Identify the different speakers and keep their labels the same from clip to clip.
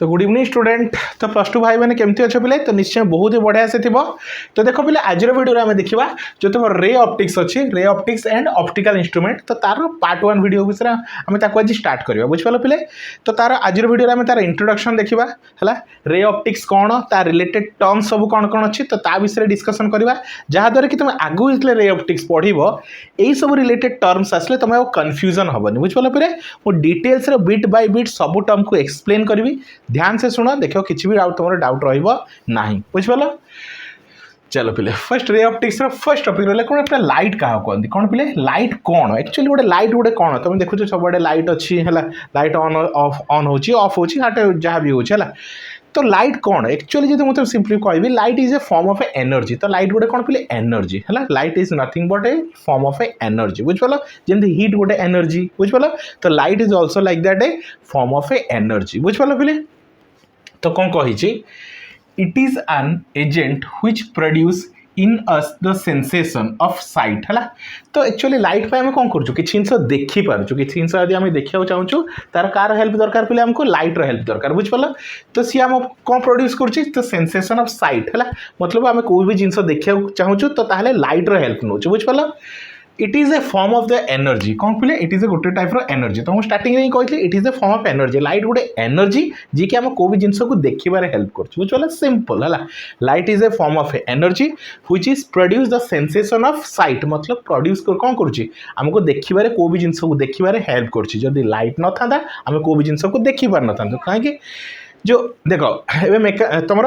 Speaker 1: तो good evening student. तो plus two भाई मैंने केमती अच्छे पिले तो निश्चय बहुत ही बढ़िया से थी। तो देखो पिले आज वीडियो आम देखा जो तुम रे ऑप्टिक्स अच्छी ray optics and optical instrument तो तार पार्ट 1 वीडियो विषय आम आज स्टार्ट करवा बुझिपाल पिले। तो तार आज वीडियो आम तार इंट्रोडक्शन देखा है रे ऑप्टिक्स कौन तार रिलेटेड टर्म सब कौन कौन अच्छी तो ता विषय डिस्कसन करवा जहाँद्वारा कि तुम आगु जो रे ऑप्टिक्स पढ़ यही सब रिलेटेड टर्म्स आसले तुम कन्फ्यूजन हेनी बुझिपाल पिले। मुझे डिटेल्स बिट बाय बिट सब टर्म को एक्सप्लेन करी ध्यान से शुण देखो किसी भी तुम डाउट रहा बुझिपाल। चलो पिले first ray optics first topic रहा कौन अपना लाइट क्या कहते कौन पिले लाइट कौन एक्चुअली गोटे लाइट गोटे कौन तुम देखो सब लाइट अच्छी है लाइट ऑन ऑन ऑफ हो जहाँ भी होगा तो लाइट कौन एक्चुअली जो मुझे सिंपली कहबी light is a form of a energy. तो लाइट गोटे कौन पिले एनर्जी है light is nothing but a form of a energy बुझिपाल जमी हिट गोटे एनर्जी बुझिपाल। तो light is also like that a form of a energy बुझिपाल पिले। तो कौन कही it is an agent which produce in us the sensation of sight है। तो एक्चुअली लाइट पे आम कौन करूँ कि जिन देखिपार कि जिन आम देखा चाहूँ तार कार हेल्प दरकार पे आमको लाइट्र हेल्प दरकार बुझिपाल। तो सी आम कौन प्रोड्यूस कर सेंसेशन ऑफ साइट है मतलब आम कोई भी जिन देखा चाहूँ तो ताहले लाइट्र हेल्प नौ बुझिपाल। It is a form of the energy कौन पिले इट इज ए गोटे टाइप एनर्जी। तो मुझे स्टार्टिंग में कही it is a form of energy light गोटे एनर्जी जी कि आम कोई भी जिन को देखिबार हेल्प कर सिंपल है light is a form of energy which is produce the sensation of site मतलब प्रोड्यूस कौन करमको देखिबार कोई भी जिन को देखिबार हेल्प कर लाइट न था आम कोई भी जिन को देखिपार न था कहीं जो देख ए तुम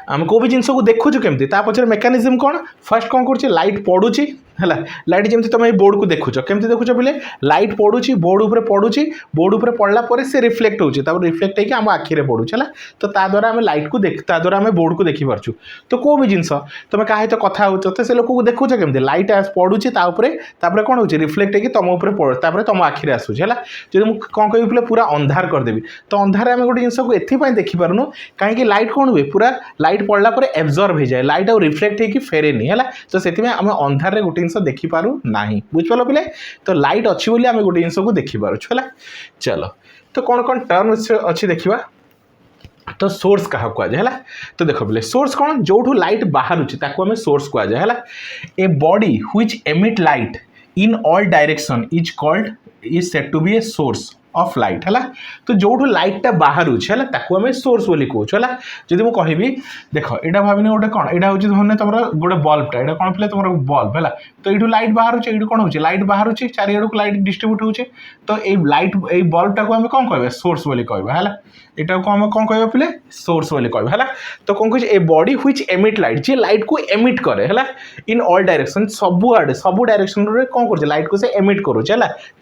Speaker 1: आम कोई भी जिन को देखु केमती पचर मेकानिज्म कौन फर्स्ट कौन कर लाइट पड़ुची है लाइट जमी तुम ये बोर्ड को देखुच केमती देखुच पिले लाइट पड़ुची बोर्ड उपर पड़ुची बोर्ड उपर पड़ला से रिफ्लेक्ट होची रिफ्लेक्ट होकर आम आखिरे पड़ुछ है तो द्वारा आम लाइट को देख द्वारा आम बोर्ड को देखी पार्छु। तो कोई भी जिनस तुम क्या तो कथा हो तो से लोक को देखुच केमती लाइट पड़ुची कौन हो रिफ्लेक्ट होकर तुम उपर तुम आखिरे आसूँ है जो मुझे कौन कह पिले पूरा अंधार करदेवी तो अंधार आम गोटे जिन को एपाई देखिपारूँ कहीं लाइट कौन हुए पूरा लाइट पड़ला एब्जर्व हो जाए लाइट आउ रिफ्लेक्ट होकर फेरेनी है तो से आम अंधार गोटे जिन देखिपारू ना बुझिपाल पिले। तो लाइट अच्छी बोली आम गोटे जिन को देखिपारुछु है। चलो तो कौन कौन टर्म अच्छी देखा तो सोर्स क्या कहुए है तो देख पिले सोर्स कौन जो लाइट बाहर आम सोर्स कहुए है a body which emit light in all direction is called is said to be a source of light है। तो जो लाइटा बाहर आम सोर्स बोली कहूँ है जदि मुझे कहबी देख यहाँ भाविनी गोटे कौन यहाँ हूँ धरने तुम गोटे बल्बटा यहाँ कौन पे तुम बल्ब है तो ये लाइट बाहर ये कौन हो लाइट बाहर चारिड़ को लाइट डिस्ट्रीब्यूट हो तो ये लाइट ये बल्बटा को आम कौन कह सोर्स बोली कहवा है यहाँ को आम कौन कह पिले सोर्स बोली कहवा है। तो कौन कह a body which emit light जी लाइट को एमिट करे है इन ऑल डायरेक्शन सबू डायरेक्शन कौन कर लाइट को से एमिट करुचे है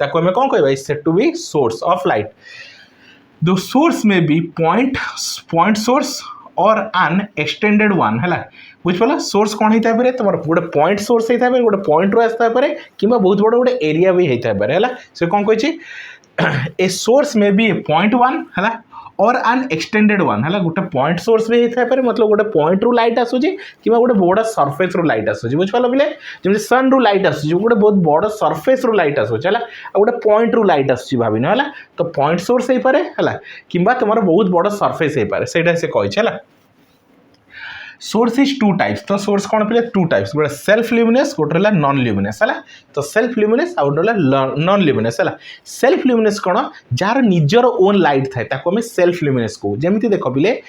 Speaker 1: आम कौन कह said to be source of light. The source में बी पॉइंट सोर्स और एन एक्सटेंडेड वन है बुझिपाल। सोर्स कौन होता है तुम गोटे पॉइंट सोर्स होता है गोटे पॉइंट रू आसता है कि बहुत बड़ा गोटे एरिया भी होता है से कौन कही ए सोर्स में बी पॉइंट वन है और एन एक्सटेंडेड वन है गोटे पॉइंट सोर्स भी होता है मतलब गोटे पॉइंट रू लाइट आसूँ कि गोटे बड़ा सरफेस रू लाइट आसूँ बुझिपाल पिले जमी सन रू लाइट आसूँ गोटे बहुत बड़ा सरफेस रू लाइट आसूँ है गोटे पॉइंट रू लाइट आसूँ भाविन है तो पॉइंट सोर्स हो पाए है कि तुम बहुत बड़ा सरफेस हो पाए से कही है। सोर्स इज टू टाइप्स तो सोर्स कौन पे टू टाइप्स गोटे सेल्फ ल्यूमिनस गोटे रहा नॉन ल्यूमिनस है तो सेल्फ ल्यूमिनस आ गोटे नॉन ल्यूमिनस है। सेल्फ ल्यूमिनस कौन जार निजर ओन लाइट थाए आम सेल्फ ल्यूमिनस कहू जमी देख पिले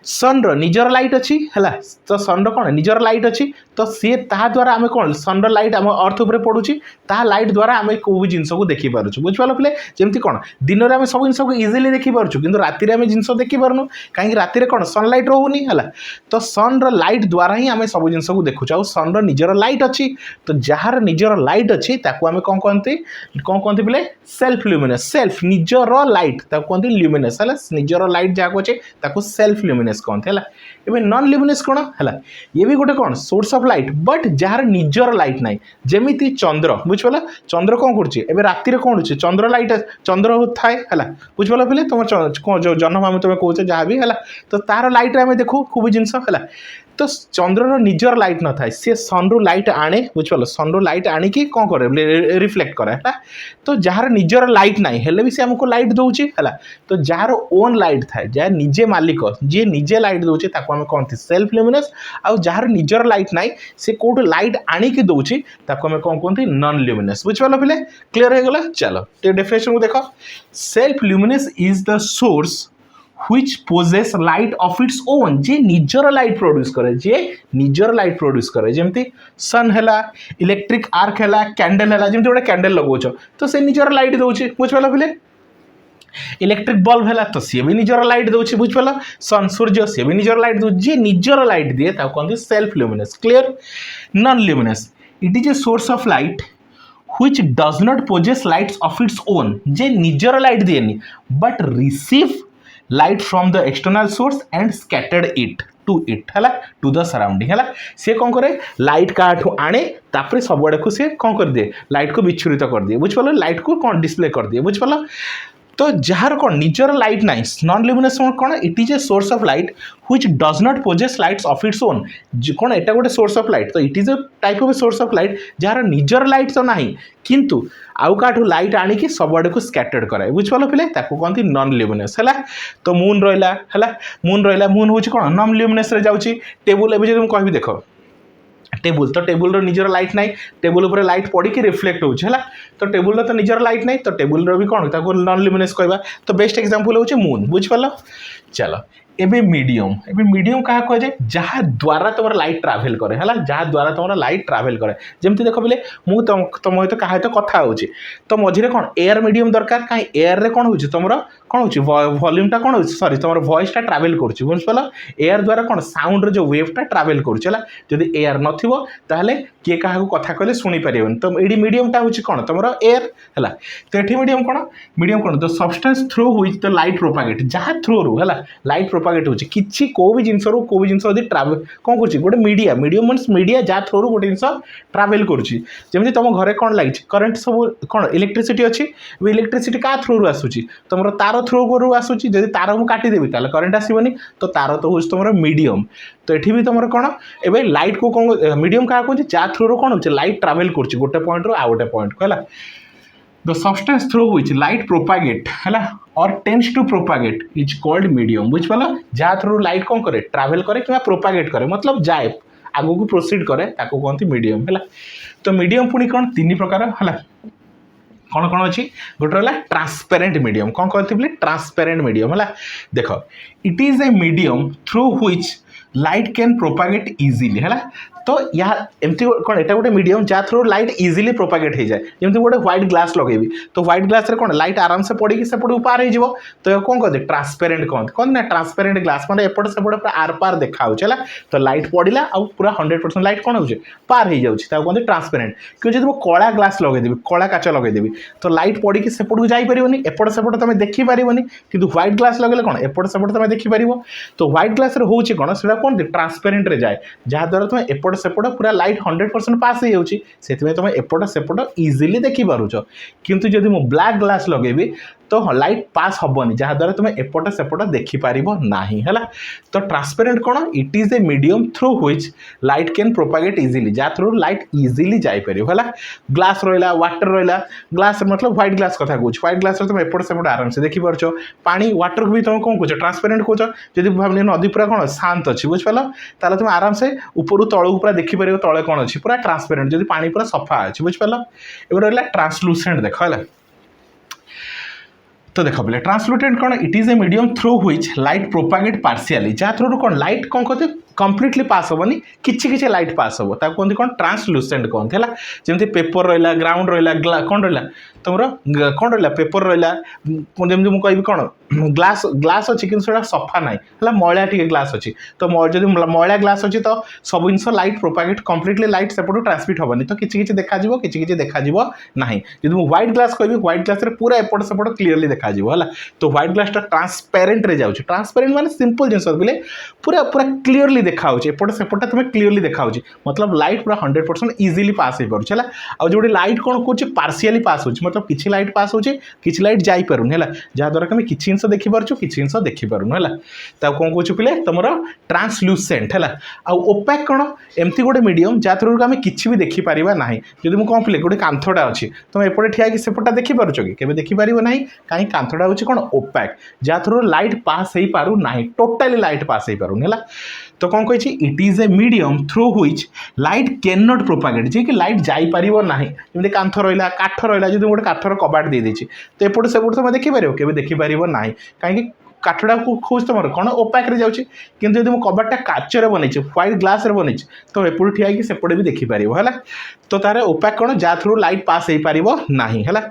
Speaker 1: सन निजर लाइट अच्छी है तो सन कौन निजर लाइट अच्छी तो सी द्वारा आम कौन सन लाइट आम अर्थ उपर पड़ुची लाइट द्वारा आम कोई भी जिन को देखिपार बुझिपाल पिले जमी कौन दिन में आम सब जिन को इजिली देखिपार कि राति आम जिन देखिपारूँ कहीं राति कौन सनलाइट रोनी है तो सन लाइट द्वारा ही आम सब जिन को देखुचे आ सन निजर लाइट अच्छी तो जार निजर लाइट अच्छी आम कौन कहते पिले सेल्फ ल्यूमिनस सेल्फ निजर लाइट कहते ल्यूमिनस है निजर लाइट जहाँ अच्छे सेल्फ ल्यूमिनस कहते हैं। एवं नॉन ल्यूमिनस कौन है ये भी गोटे कौन source of light but jar निजर लाइट ना जमी चंद्र बुझिपाल चंद्र कौन कर राति कौन हो चंद्र लाइट चंद्र थाए है बुझिपाल पिले तुम जो जन्म आम तुम कहे जहाँ भी है तो तार लाइट आम देखू खूब जिनस है तो चंद्रर निजर लाइट न थाए सी सन रु लाइट आने बुझिपाल सन रु लाइट आणिकी कौन करे रिफ्लेक्ट करे है तो जार निजर लाइट ना हेल्ले भी सी आमको लाइट दौची है तो जार ओन लाइट थाए जार निजे मालिक जी निजे लाइट दौचे ताको आम कहते सेल्फ ल्यूमिनस आउ जार निजर लाइट ना सी कौट लाइट आणिकी दौची ताको आम कौन कहते नॉन ल्यूमिनस बुझिपाल पिले क्लियर हो गला चलो तो डेफिनेशन को देखो self luminous is the source which possess light of its own जे निजर लाइट प्रोड्यूस करे जे निजर लाइट प्रोड्यूस करे जेमती सन हैला इलेक्ट्रिक आर्क हैला कैंडल हैला जेमती गोटे कैंडल लगोछ तो से निजर लाइट दउछि बुझपाला पिले इलेक्ट्रिक बल्ब हैला तो सी भी निजर लाइट दउछि बुझपाला सन सूर्य से भी निजर लाइट दउ जे निजर लाइट दिए ता कहंती सेल्फ ल्यूमिनस क्लियर non luminous it is a source of light which does not possess lights of its own जे निजर लाइट दिएनी but receive light from the external source and scattered it to it है to the surrounding है सी कौन करे light काठू आने तापर सब आड़े को सी कौन कर दिए लाइट को विच्छुरित कर दिए बुझपाल लाइट को कौन डिस्प्ले कर दिए बुझपाल तो जार कौन निजर लाइट ना नॉन ल्यूमिनस कौन it is a source of light which does not possess lights of its own कौन एटा गोटे सोर्स ऑफ लाइट तो it is A type of A source of light jar निजर light तो नहीं किंतु आउ काठू लाइट आणिकी सब आड़े को स्कैटर्ड कराए बुझपाल पिले ताको कहती नॉन ल्यूमिनस है तो मून रहा मून हूँ कौन नॉन ल्यूमिनस रे जाउची टेबुल एबे जे कहबी देखो टेबुल तो टेबुल रो निजर लाइट ना टेबुल ऊपर लाइट पड़ी कि रिफ्लेक्ट होला तो टेबुल तो निजर लाइट ना तो टेबुल रो भी कौन ताको नॉन ल्यूमिनस कहबा तो बेस्ट एग्जांपल होचे मून बुझपाल चलो एबे मीडियम क्या कह जाए जहाँ द्वारा तुम लाइट ट्रावेल करे है जहाँ द्वारा तुम लाइट ट्रावेल करे जमती देख बोले मुझे तुम सहित क्या कथा हो तो मझे कौन एयर मीडियम दरकार कहीं एयर रे कौन हो तुम कौन हो वॉल्यूमटा कौन हो सॉरी तुम वॉइसटा ट्रावेल कर बुझपाल एयर द्वारा कौन साउंड रो जो वेवटा ट्रावेल करा जदि एयर नथिबो ताहले किए क्या कथा कहले शुणी पारे तो ये मीडियमटा हूँ कौन तुम एयर है तो ये मीडियम कौन the substance through which the light propagate जहाँ थ्रू रू है लाइट प्रोपागेट हो किसी को भी जिनस रू को भी जिनस ट्रावेल कौन कर गोटे मीडियम मीन्स मीडिया जहाँ थ्रू गोटे जिनस ट्रावेल करमी तुम घरे कौन लगी करेन्ट सब कौन इलेक्ट्रिसिटी अच्छी इलेक्ट्रिसिटी क्या थ्रू आसूँ तुम तार थ्रू रू आसूँ जब तार मुझे काटिदेवी ताल करेन्ट आसबनी तो तार तो हूँ तुम मीडियम तो ये भी तुम कौन ए लाइट को कौन मीडियम क्या कहते जहाँ थ्रू कौन हो लाइट ट्रावेल कर गोटे पॉइंट रू आ गोटे पॉइंट को है the substance through which light propagate है or tends to propagate is called medium बुझपाल जहाँ थ्रू लाइट कौन करे ट्रावेल करे कि प्रोपागेट करे मतलब जाए आगो को प्रोसीड करे ताको कहते मीडियम है तो मीडियम पुणी कौन तीन प्रकार है कौन कौन अच्छी गोटे रहा ट्रांसपेरेंट मीडियम कौन कहते ट्रांसपेरेंट मीडियम है देख it is a medium through which light can propagate easily है तो या एमती कौन एटा गोटे मीडियम जहाँ थ्रू लाइट इजिली प्रोपागेट हो जाए जमी गोटे व्हाइट ग्लास लगेबी तो व्हाइट ग्लास रे कौन लाइट आराम से पड़ी सेपट पार हो तो कौन कहते ट्रांसपेरेंट कहते ना ट्रांसपेरेंट ग्लास मैंने एपट सेपट पूरा आर पार देखा है तो लाइट पड़ा आ पूरा 100% लाइट कौन हो पार हो जाए ट्रांसपेरेंट क्यों जब कला ग्लास लगेदेवी कला काच लगेदेवी तो लाइट पड़ी सेपट को जापर एपट सेपट तुम देखिपार कि व्हाइट ग्लास लगे कौन एपट सेपट तुम देखिपार तो व्हाइट ग्लास हूँ कौन से कौन ट्रांसपेरेंट रे जाए जहाँद्वारा तुम एपट सेपट पूरा लाइट 100% पास हो तुम एपट सेपट इजिली देखिपार किंतु जदि मु ब्लैक ग्लास लगेबी तो लाइट पास हेनी जहाँद्वारा तुम एपट सेपट देखिपार ना है तो ट्रांसपेरेंट कौन it is a medium through which light can propagate easily जहाँ थ्रू लाइट इजिली जापर है ग्लास रहा वाटर रहा ग्लास मतलब व्हाइट ग्लास कथा कह व्हाइट ग्लास तुम एपट सेपट आराम से देखिपार पानी वाटर को भी तुम कौन कह ट्रांसपेरेंट कौच जब भाव नदी पूरा कौन शांत अच्छी बुझपाल ताल तुम आराम से ऊपर तलू पूरा देखिपार तले कौन अच्छी पूरा ट्रांसपेरेंट जब पानी पूरा सफा अच्छी बुझपाल ए रहा ट्रांसलूसेंट देख है तो देख बोले ट्रांसलूटेंट कौन it is a medium through which light propagate partially जहाँ थ्रू कौन लाइट कौन कहते कम्प्लीटली पास हेनी कि लाइट पास हम कहते कौन ट्रांसलूसेंट कहते हैं जमी पेपर रहा ग्राउंड रहा कौन रहा तुम कौन रहा पेपर रहा जमी मुझे कह कौन ग्लास ग्लास अच्छी कि सफा ना है मैला टी ग्लास अच्छी तो जब मैला ग्लास अच्छी तो सब जिन लाइट प्रोपागेट कम्प्लीटली लाइट सेपटू ट्रांसमिट हेनी तो किसी देखा कि देखा ना जब मुझे व्हाइट ग्लास कह व्हाइट ग्लास पूरा एपट सेपट क्लीयरली देखा है तो व्हाइट ग्लास ट्रांसपेरेंट रे जाऊँ ट्रांसपेरेंट माने सिंपल जिन बोले पूरा पूरा क्लीयरली क्लीयरली देखा एपटे सेपटे तुम क्लीयरली देखा मतलब लाइट पूरा 100% इजिली पास हो पारे है आ जो लाइट कौन कौन पार्शियली पास हो मतलब किसी लाइट पास हो किसी लाइट जापरूनी है जहाँद्वारा कि किसी जिन देखिपुर किसी जिन देखिपारूँ है तो कौन कौन पे तुम ट्रांसल्यूसेंट है ओपैक कौन एमती गोटे मीडियम जहाँ थ्रू आम कि भी देखिपर ना जब मुझे कौन पे गोटे कांथटा अच्छी तुम एपटे ठिया सेपटा देखिपुर कि देखिपर ना कहीं कांथटा हूँ कौन ओपैक जहाँ थ्रू लाइट पास हो पारू ना टोटाली लाइट पास हो पारूनी है तो कौन कही it is a medium through which light can not propagate जी कि लाइट जापर ना जमी कांथ रहा काठ रहा जो गोटे काठर कबाट दे देती तो एपटे सेपटे तुम देखिपर के देखिपर ना कहीं काठटा को खोज तुम कौन ओपैक्रे जाऊँगी किंतु यदि कबाटा काचर बनई व्हाइट ग्लास बनई तो एपटे ठिया कि सेपटे भी देखिपर है तो तार ओपैक कौन जहाँ थ्रू लाइट पास हो पार ना है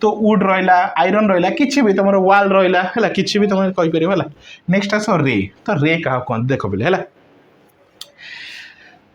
Speaker 1: तो वुड रहा आयरन रहा कि भी तुम वाल रहा है कि भी तुम कहीपर है नेक्स्ट आस रे तो रे क्या कहते देख बोले है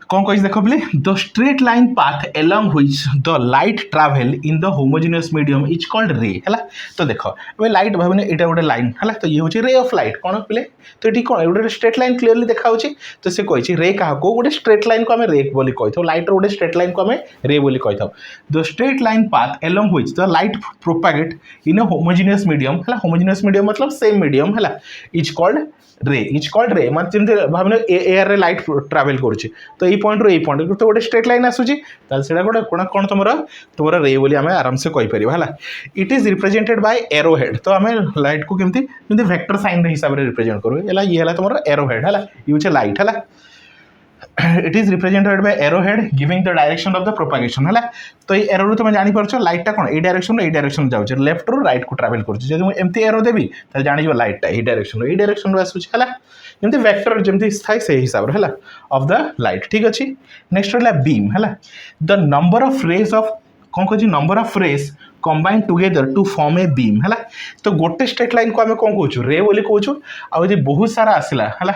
Speaker 1: कौन कही देख बोले the straight line path along which the light travel in the homogeneous medium is called रे है तो देख ए लाइट भावने यहाँ गोटे लाइन है तो ये हूँ रे ऑफ लाइट कौन पे तो ये कौन गोटे स्ट्रेट लाइन क्लीयरली देखा तो सी कही रे क्या गोटे स्ट्रेट लाइन को आम रे बोली कही लाइट गोटे स्ट्रेट लाइन को आम रे बोली कही the straight line path along which the light propagate in A homogeneous medium है होमोजिनियस मीडियम मतलब सेम मीडियम है इज कॉल्ड रे मतलब जमी भावने एयर रे लाइट ट्रावेल करुच्ची तो ये पॉइंट रू ये पॉइंट तो गोटे स्ट्रेट लाइन आसूँ से गोटे कौन कौन तुम रे बोली आम आराम से कहीपर है it is represented by arrow head तो आम लाइट को केमती वेक्टर साइन हिसाब से रिप्रेजेंट करूँ ये है तुम एरो हेड है ये लाइट है it is represented by arrow head giving the direction of the propagation है तो ये एरो तुम जापर लाइटा कौन ये डायरेक्शन जाऊँ लेफ्ट रू राइट को ट्रावेल करमती एरो देवी तो जान लाइटा ये डायरेक्शन आसूँ जमी वेक्टर जमी थाए से हिसाब से ऑफ द लाइट ठीक अच्छे नेक्स्ट रहा बीम है the number of rays of कौन कह number of rays combine together to form a beam है तो गोटे स्ट्रेट लाइन को आम कौन कहूँ रे बोली कहूँ आदि बहुत सारा आसला है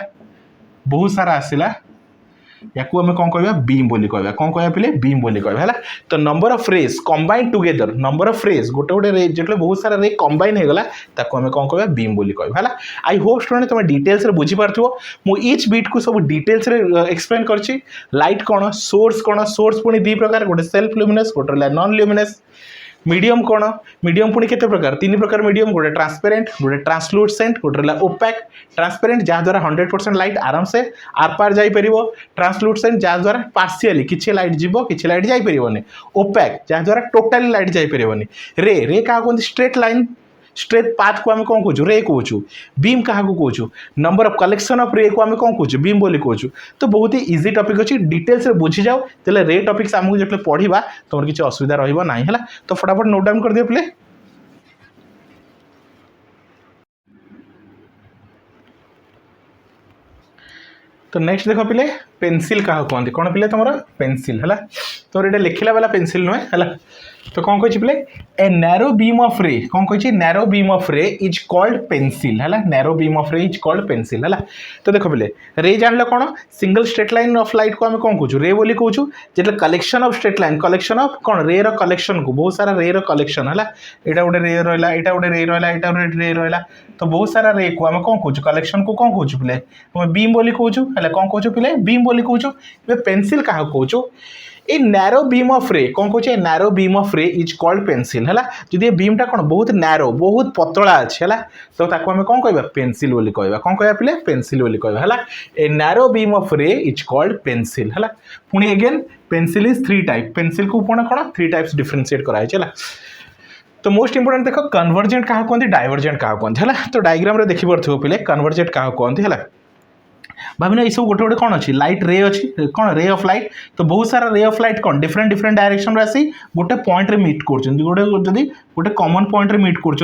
Speaker 1: बहुत सारा आसला या आम कौन कह बीम बोली कह कौन कह पे बीम बोली कह है तो number of rays combine together number of rays गोटे गोटे रे जो बहुत सारा रे कंबाइन होगला ताको आम कौन कह बीम बोली कह है आई होप स्टूडेंट तुम डिटेल्स बुझीपार मु ईच बीट को सब डिटेल्स एक्सप्लेन करछि लाइट कौन सोर्स पुणी दी प्रकार गोटे सेल्फ ल्यूमिनस गोटे नॉन ल्यूमिनस मीडियम कौन मीडियम पुणी केते प्रकार तीन प्रकार मीडियम गोटे ट्रांसपेरेंट गोटे ट्रांसलूसेंट गोटे ओपैक ट्रांसपेरेंट जहाँ द्वारा 100% लाइट आराम से आर पार जापर ट्रांसलूसेंट जहाँ द्वारा पार्शियली किसी लाइट जीव किसी लाइट जापर ओपैक जहाँ द्वारा टोटाली लाइट जापर रे क्या कहते स्ट्रेट लाइन स्ट्रेट पाथ को आम कौन कहूँ रे कहूँ बीम क्या कहूँ नंबर ऑफ कलेक्शन ऑफ रे को आम कौन कहूँ बीम बोली कहूँ तो बहुत ही इजी टॉपिक अच्छी डिटेल्स बुझी जाओ तेल रे टॉपिक्स आमको जो पढ़ा तुम किसी असुविधा रहा है तो फटाफट नोट डाउन कर दियो प्ले तो नेक्स्ट देख पे पेंसिल क्या कहते कौन पे तुम पेंसिल है तो ये लिखला वाला पेंसिल नुहे है तो कौन कही पे a narrow beam of ray कौन कही narrow beam of ray is called pencil है narrow beam of ray is called pencil है तो देख पे रे जान लो कौन single straight line of light को आम कौन कहूँ रे बोली कहूँ जो collection of straight line collection of कौन रे कलेक्शन को बहुत सारा रे कलेक्शन है यहाँ गोटे रे रहा यहाँ गोटे रे रहा यहाँ गोटे रे रहा तो बहुत सारा रे को आम कौन कहूँ कलेक्शन को कौन कहूँ पे तुम बीम बोली कहूँ है कौन कहूँ पे बीम बोली कहूँ पेंसिल क्या कहूँ a narrow beam of ray कौन कहूँ narrow beam of ray is called pencil है जदि बीमटा कौन बहुत नैरो बहुत पतला अच्छे है तो ताको आम कौन कह पेंसिल बोली कह कौन कह पे पेंसिल बोली कह है a narrow beam of ray is called pencil है पुणी again pencil is 3 type pencil को पुणे कौन 3 टाइप्स डिफरेंशिएट कराई है तो मोस्ट इंपोर्टेंट देख कन्वर्जेंट क्या कहते डाइवर्जेंट क्या कहते है तो डायग्राम रे देखी पार्थ्यो पे कन्वर्जेंट क्या कहते है भाविना ये सब गोटे गोटे कौन अच्छी लाइट रे अच्छी कौन रे ऑफ लाइट तो बहुत सारा रे ऑफ लाइट कौन डिफरेंट डिफरेंट डायरेक्शन आसी गोटे पॉइंट रे मीट कर गोटे गोटे कॉमन पॉइंट रे मीट कर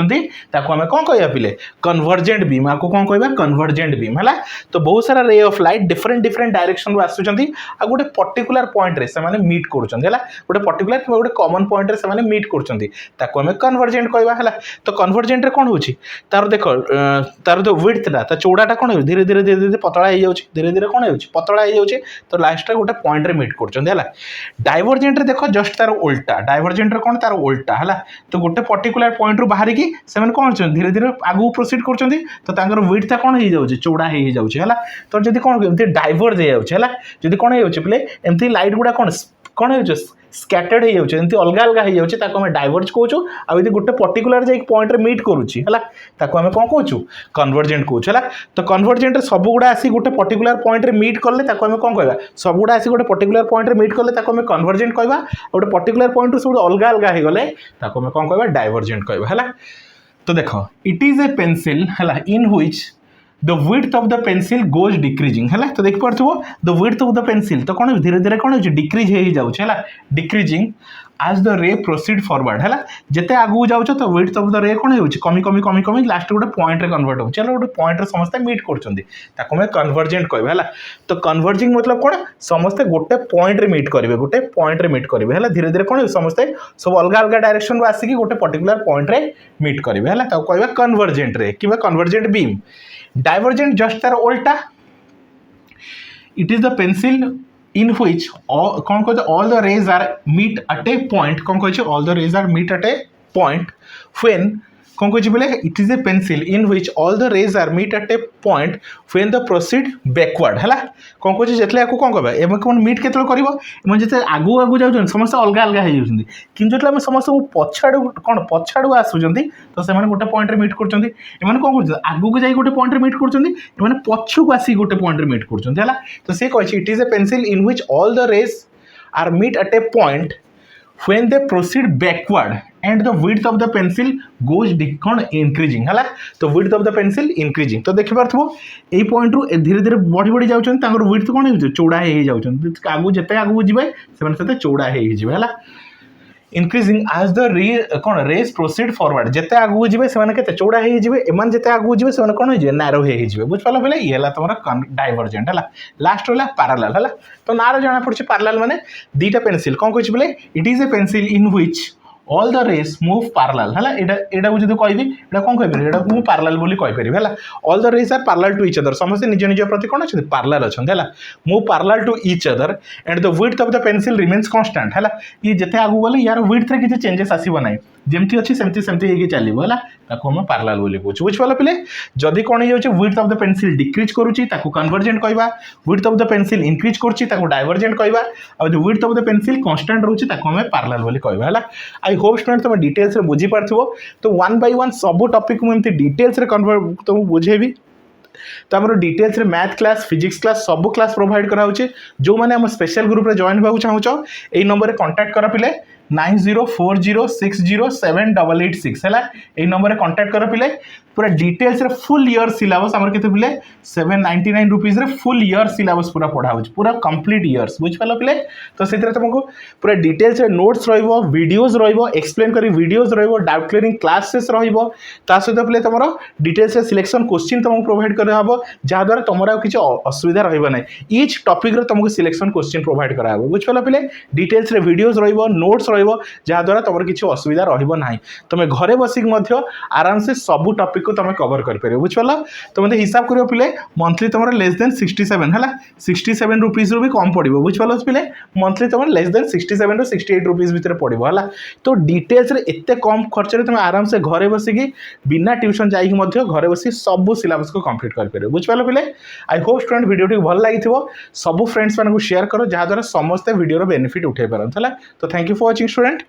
Speaker 1: कौन कह पे कन्वर्जेंट बीम आपको कौन कह कन्वर्जेंट बीम है तो बहुत सारा ray of light different different direction आसुँच आ गोटे पर्टिकुलर पॉइंट रे से मीट कर गोटे पर्टिकुलर गोटे कॉमन पॉइंट रे से मीट कर कन्वर्जेंट कहवा है तो कन्वर्जेंट रे कौन हो तार देख तार जो विड्थटा चौड़ाटा कौन धीरे धीरे धीरे धीरे पतला हो धीरे धीरे कौन हो पतला हो जाए तो लास्ट गोटे पॉइंट रे मीट कर डाइवर्जेंट रे देख जस्ट तार उल्टा डाइवर्जेंट रे कौन तार उल्टा है तो गोटे पर्टिकुलर पॉइंट रू बाहर की से कौन धीरे धीरे आगू प्रोसीड कर तो विड्थ कौन हो जाए चौड़ा हो जाए तो जब कौन डाइवर्ज हो जाए कौन हो पे एमती लाइट गुड़ा कौन कौन हो स्कैटर्ड हो जाए अलग अलग हो जाए डाइवर्ज कहूँ आदि गोटे पर्टिकुलर जाइए पॉइंट रे मीट करुच्ची है कौन कहूँ कन्वर्जेंट कहूँ है तो कन्वर्जेंट सब गुड़ा आसी गोटे पर्टिकुलर पॉइंट रे मीट कले कौन कहवा सब गुड़ा आसी गोटे पर्टिकुलर पॉइंट रे मीट कले कन्वर्जेंट कहवा गोटे पर्टिकुलर पॉइंट सब अलग अलग हो गले आम कौन कहवा डाइवर्जेंट कहवा है तो देख इट इज ए पेंसिल है in which the width of the pencil goes decreasing है तो देख Partho the width of the pencil तो कौन धीरे धीरे कौन हो डिक्रीज हो जाऊँ है decreasing as the ray proceed forward है जिते आगू जाऊँ तो width of the ray कौन हो कमी कमी कमी कमी लास्ट गोटे पॉइंट रे कन्वर्ट हो चलो गोटे पॉइंट रे समस्त मीट कर कन्वर्जेंट कहबे है तो कन्वर्जिंग मतलब कौन समस्ते गोटे पॉइंट रे मीट करेंगे गोटे पॉइंट रे मीट करेंगे है धीरे धीरे कौन समस्ते सब अलग अलग डायरेक्शन रू आसिक गोटे पर्टिकुलर पॉइंट रे मीट करेंगे है कहवा कन्वर्जेंट रे कि कन्वर्जेंट बीम डाइवर्जेंट जस्ट तार उल्टा it is the pencil in which कौन कहते all the rays are meet at a point कौन कहते all the rays are meet at a point when कौन कहते बोले it is a pencil in which all the rays are meet at a point when the proceed backward है कौन कहते जितने आपको कौन कहबा एम कौन मीट केतल कर जिते आगू आगू जाऊँ समस्त अलग अलग हो जाती कि जो समस्त पछाड़ कौन पछाड़ू आसुँच तो से गोटे पॉइंट रे मीट कर कौन कर आगू जाए गोटे पॉइंट रे मीट कर पछू आसी गोटे पॉइंट रे मीट कर तो सी कही it is a pencil in which all the rays are meet at a point when they proceed backward and the width of the pencil goes increasing है तो width of the pencil increasing तो देखि पारथबो एई point रू धीरे धीरे बढ़ी बढ़ी जाउछन तांगर width कोन हो चौड़ा हे जाउछन आगू जते आगू जिबे सेमन सते चौड़ा हे जिबे है increasing as the rays proceed forward जिते आगू जिबे सेमन केते चौड़ा हे जिबे एमान जिते आगू जिबे सेमन कोन हो जे नैरो हे जिबे बुझ पालो बेले ये हला तमरा डाइवर्जेंट है लास्ट होला पैरेलल है तो नारो जाना पड़छ पैरेलल माने दीटा पेंसिल कोन कहछ बोले it is a pencil in which all the rays move parallel है एटा जो कहबी एटा कौन कहबी एटा मु पैरेलल बोली कहि परिबे है all the rays are parallel to each other समस्त निज निज प्रति कोन अछि पैरेलल अछन है move parallel to each other and the width of the pencil remains constant है ये जते आगु गले यार विड्थ रे किछ चेंजेस आसीबो नै जेमती अछि सेमती सेमती हेगी चलिबो है ताको हम पैरेलल बोली कहू बुझ पालो पिले जदी कोन हो width of the pencil decrease करूची ताको कन्वर्जेंट कहबा width of the pencil increase करची ताको डाइवर्जेंट कहबा और the width of the pencil constant रहूची ताको हम पैरेलल बोली कहबा है आई होप स्टूडेंट तुम डिटेल्स रे बुझी पारथिबो तो वन बाय वन सब टॉपिक मु एमती डिटेल्स रे कन्वर्ट तुम बुझेबी तो आम डिटेल्स रे मैथ क्लास फिजिक्स क्लास सब क्लास प्रोवाइड करा जो मैंने आम स्पेशल ग्रुप रे जॉइन होगा चाहूँ यही नंबर रे कांटेक्ट कर पिले 9040607886 है यही नंबर रे कांटेक्ट कर पिले पूरा डिटेल्स रे फुल ईयर सिलेबस आमर केते पिले 799 रुपीस रे फुल ईयर सिलेबस पूरा पढ़ा हो पूरा कंप्लीट ईयर्स बुझ पालो पिले तो से तुमको पूरा डिटेल्स रे नोट्स रहिबो वीडियोस रहिबो एक्सप्लेन करी वीडियोस रहिबो डाउट क्लियरिंग क्लासेस रहिबो ता सहित पिले तुमरो डिटेल्स रे सिलेक्शन क्वेश्चन तुमको प्रोवाइड करा हबो जहा द्वारा तुमरा किछ असुविधा रहिबो नै ईच टॉपिक रे तुमको सिलेक्शन क्वेश्चन प्रोवाइड करा हबो बुझ पालो पिले डिटेल्स रे वीडियोस रहिबो नोट्स रहिबो जहा द्वारा तुमरो किछ असुविधा रहिबो नै तुम घरे बसिक मध्य आराम से सब टॉपिक को तुम कवर कर पारे बुझ पाल तो मतलब हिसाब करियो पिले मंथली तुम लेस देन 67 है 67 रुपीस रू भी कम पड़ो बुझ पाल पिले मंथली तुम लेस देन 67 रू 68 रुपीस भितर पड़ो है तो डिटेल्स रे एते कम खर्च रे तुम आराम से घरे बसिकी बिना ट्यूशन जाइक मध्य घरे बसी सब सिलेबस को कंप्लीट कर पारे बुझ पाल पिले आई होप स्टूडेंट वीडियो टी भल लागिथिबो सब फ्रेंड्स मानकु शेयर करो जहा द्वारा समस्त वीडियो रो बेनिफिट उठे पारन है तो thank you for watching student.